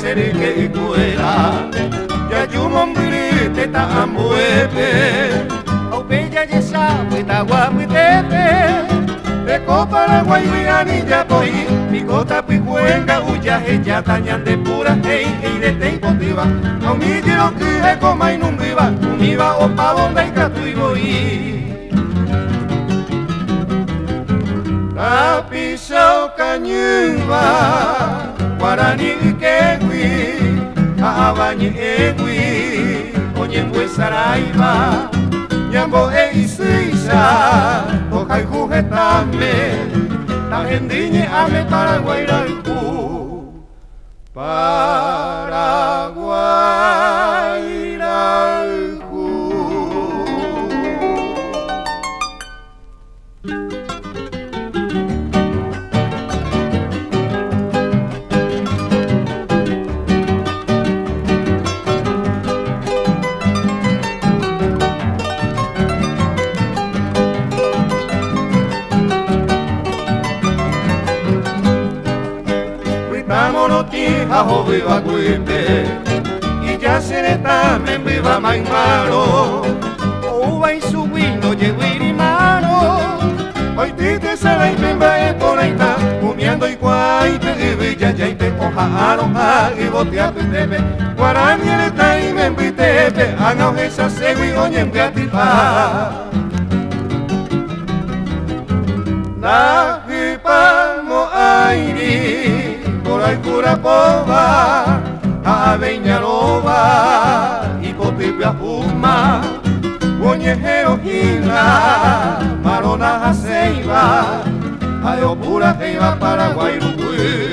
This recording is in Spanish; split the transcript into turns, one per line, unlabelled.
ser que cuela ya yumombiri te tambuepe au bella yesa pueta guapuitepe Eco Paraguay vianilla poi Picota picuenga uya ella tañan de pura hey de teipotiva no mi quiero que eco mai numbiva univa o pavonda y catuiboi Tapisau kanyuva Guarani kewi Aabani ewi Onyembwe saraiva Nyambo eisuisa Ojai jujetame Tajendiñe ame Paraguay raiku Paraguay raiku Aho viva cuipe y ya se le tamen viva maimaro uva y su guindo lleguiri mano hoy tite se la impimba eponeita comiendo y guaite y villa yaite ojaro y boteate tepe guarani el taime en pitepe anga ojesa segui oñen beatipa na hipamo airi Coray Curapova, Aveñarova, y Cotipia Puma, Guañejero Gila, Marona Jaceiva, Ayopura Jeiva, Paraguay, Uruguay.